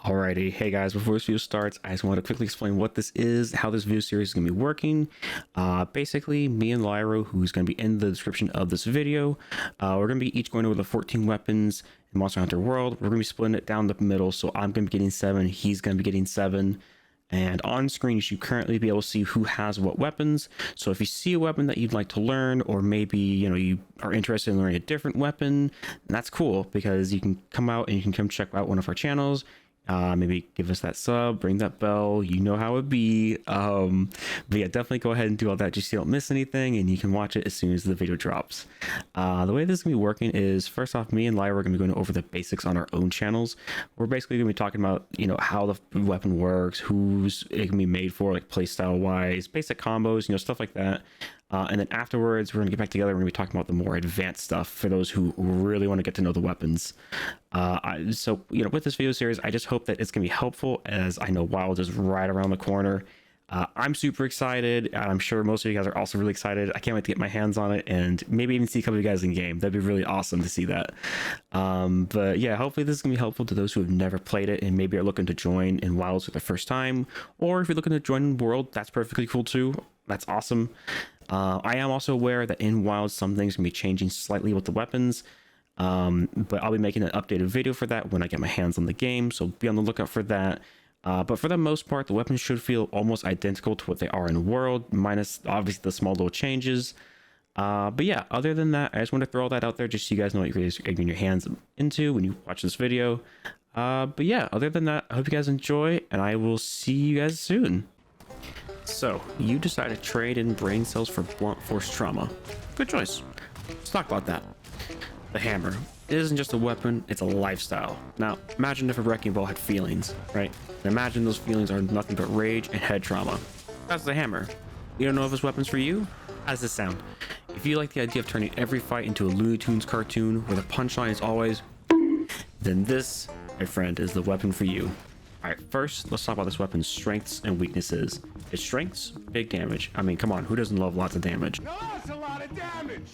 Alrighty, hey guys, before this video starts, I just want to quickly explain what this is, how this video series is going to be working. Basically, me and Lyra, who's going to be in the description of this video, we're going to be each going over the 14 weapons in Monster Hunter World. We're going to be splitting it down the middle, so I'm going to be getting 7, he's going to be getting 7. And on screen, you should currently be able to see who has what weapons. So if you see a weapon that you'd like to learn, or maybe, you are interested in learning a different weapon, that's cool because you can come out and you can come check out one of our channels. Maybe give us that sub, ring that bell, you know how it be. But yeah, definitely go ahead and do all that just so you don't miss anything, and you can watch it as soon as the video drops. The way this is gonna be working is, first off, me and Lyra are gonna be going over the basics on our own channels. We're basically gonna be talking about, how the weapon works, who's it can be made for, like playstyle wise, basic combos, stuff like that. And then afterwards, we're gonna get back together. We're gonna be talking about the more advanced stuff for those who really want to get to know the weapons. So with this video series, I just hope that it's gonna be helpful, as I know Wild is right around the corner. I'm super excited. I'm sure most of you guys are also really excited. I can't wait to get my hands on it and maybe even see a couple of you guys in game. That'd be really awesome to see that. But yeah, hopefully this is gonna be helpful to those who have never played it and maybe are looking to join in Wilds for the first time, or if you're looking to join in World, that's perfectly cool too. That's awesome. I am also aware that in Wild some things can be changing slightly with the weapons, but I'll be making an updated video for that when I get my hands on the game, so be on the lookout for that. But for the most part, the weapons should feel almost identical to what they are in World, minus obviously the small little changes. But yeah, other than that, I just want to throw all that out there just so you guys know what you're getting your hands into when you watch this video. But yeah, other than that, I hope you guys enjoy, and I will see you guys soon. So, you decide to trade in brain cells for blunt force trauma. Good choice. Let's talk about that. The hammer. It isn't just a weapon, it's a lifestyle. Now, imagine if a wrecking ball had feelings, right? And imagine those feelings are nothing but rage and head trauma. That's the hammer. You don't know if this weapon's for you? How does this sound? If you like the idea of turning every fight into a Looney Tunes cartoon where the punchline is always, then this, my friend, is the weapon for you. Alright, first, let's talk about this weapon's strengths and weaknesses. Its strengths, big damage. I mean, come on, who doesn't love lots of damage? No, that's a lot of damage!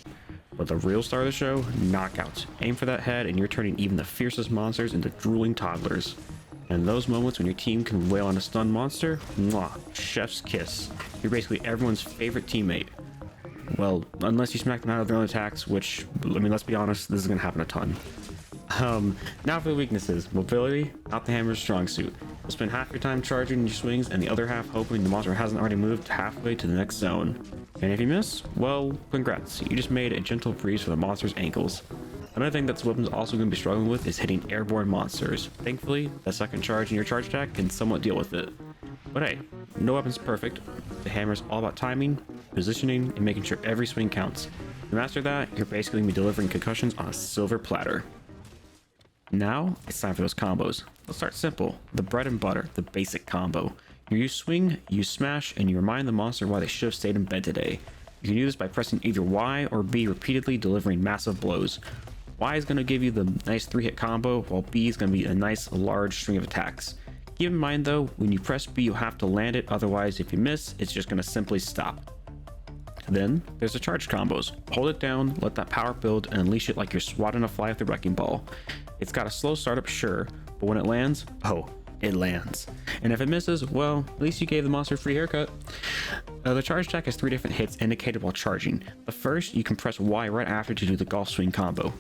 But the real star of the show, knockouts. Aim for that head and you're turning even the fiercest monsters into drooling toddlers. And those moments when your team can wail on a stunned monster, mwah, chef's kiss. You're basically everyone's favorite teammate. Well, unless you smack them out of their own attacks, which, I mean, let's be honest, this is gonna happen a ton. Now for the weaknesses. Mobility, not the hammer's strong suit. You'll spend half your time charging your swings and the other half hoping the monster hasn't already moved halfway to the next zone. And if you miss, well, congrats, you just made a gentle breeze for the monster's ankles. Another thing that this weapon's also going to be struggling with is hitting airborne monsters. Thankfully, the second charge in your charge attack can somewhat deal with it. But hey, no weapon's perfect. The hammer's all about timing, positioning, and making sure every swing counts. To master that, you're basically going to be delivering concussions on a silver platter. Now, it's time for those combos. Let's start simple. The bread and butter, the basic combo. You swing, you smash, and you remind the monster why they should have stayed in bed today. You can do this by pressing either Y or B repeatedly, delivering massive blows. Y is going to give you the nice 3-hit combo, while B is going to be a nice large string of attacks. Keep in mind though, when you press B you have to land it, otherwise if you miss, it's just going to simply stop. Then, there's the charge combos. Hold it down, let that power build, and unleash it like you're swatting a fly with a wrecking ball. It's got a slow startup, sure, but when it lands, oh, it lands. And if it misses, well, at least you gave the monster a free haircut. The charge attack has 3 different hits indicated while charging. The first, you can press Y right after to do the golf swing combo.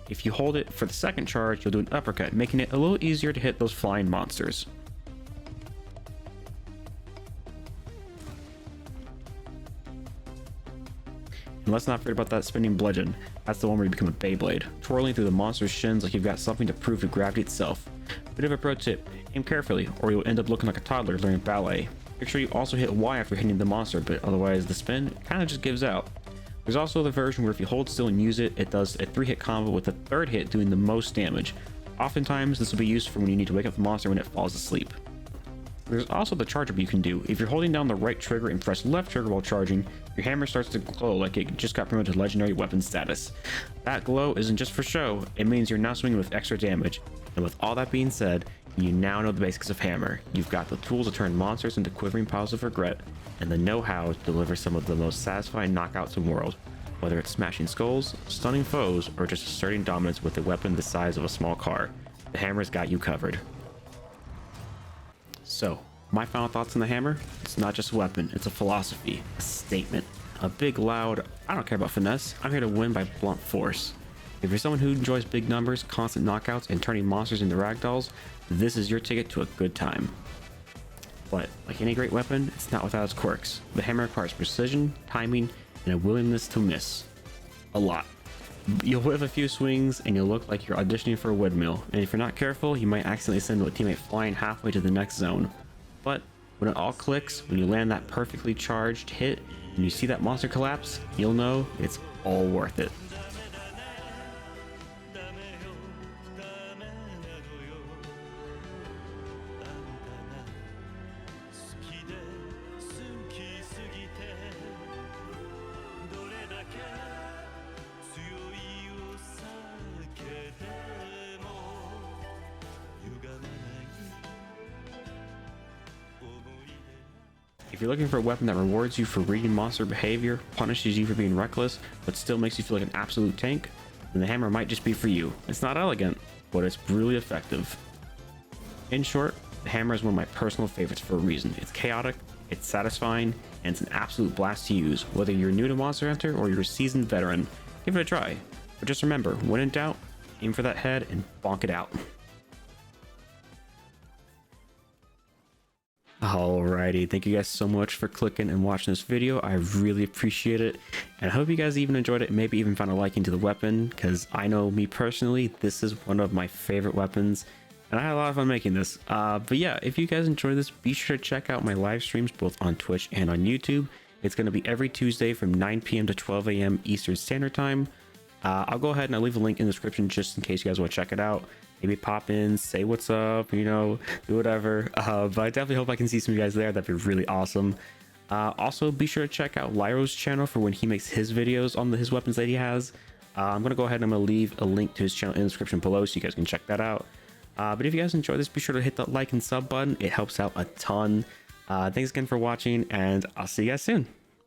If you hold it for the second charge, you'll do an uppercut, making it a little easier to hit those flying monsters. And let's not forget about that spinning bludgeon. That's the one where you become a Beyblade, twirling through the monster's shins like you've got something to prove to gravity itself. Bit of a pro tip, aim carefully or you'll end up looking like a toddler learning ballet. Make sure you also hit Y after hitting the monster, but otherwise the spin kind of just gives out. There's also the version where if you hold still and use it, it does a 3-hit combo with the 3rd hit doing the most damage. Oftentimes this will be used for when you need to wake up the monster when it falls asleep. There's also the charge up you can do. If you're holding down the right trigger and press left trigger while charging, your hammer starts to glow like it just got promoted to legendary weapon status. That glow isn't just for show, it means you're now swinging with extra damage. And with all that being said, you now know the basics of hammer. You've got the tools to turn monsters into quivering piles of regret, and the know-how to deliver some of the most satisfying knockouts in the world. Whether it's smashing skulls, stunning foes, or just asserting dominance with a weapon the size of a small car, the hammer's got you covered. So, my final thoughts on the hammer: it's not just a weapon, it's a philosophy, a statement, a big loud, I don't care about finesse, I'm here to win by blunt force. If you're someone who enjoys big numbers, constant knockouts, and turning monsters into ragdolls, this is your ticket to a good time. But like any great weapon, it's not without its quirks. The hammer requires precision, timing, and a willingness to miss. A lot. You'll whiff a few swings and you'll look like you're auditioning for a windmill, and if you're not careful, you might accidentally send a teammate flying halfway to the next zone. But when it all clicks, when you land that perfectly charged hit and you see that monster collapse, you'll know it's all worth it. If you're looking for a weapon that rewards you for reading monster behavior, punishes you for being reckless, but still makes you feel like an absolute tank, then the hammer might just be for you. It's not elegant, but it's really effective. In short, the hammer is one of my personal favorites for a reason. It's chaotic, it's satisfying, and it's an absolute blast to use. Whether you're new to Monster Hunter or you're a seasoned veteran, give it a try. But just remember, when in doubt, aim for that head and bonk it out. Alrighty, thank you guys so much for clicking and watching this video. I really appreciate it, and I hope you guys even enjoyed it, maybe even found a liking to the weapon, because I know me personally, this is one of my favorite weapons, and I had a lot of fun making this. But yeah, if you guys enjoyed this, be sure to check out my live streams both on Twitch and on YouTube. It's going to be every Tuesday from 9 p.m. to 12 a.m. Eastern Standard Time. I'll go ahead and I'll leave a link in the description just in case you guys want to check it out. Maybe pop in, say what's up, you know, do whatever. But I definitely hope I can see some of you guys there. That'd be really awesome. Also, be sure to check out Lyro's channel for when he makes his videos on his weapons that he has. I'm going to go ahead and I'm going to leave a link to his channel in the description below so you guys can check that out. But if you guys enjoyed this, be sure to hit that like and sub button. It helps out a ton. Thanks again for watching, and I'll see you guys soon.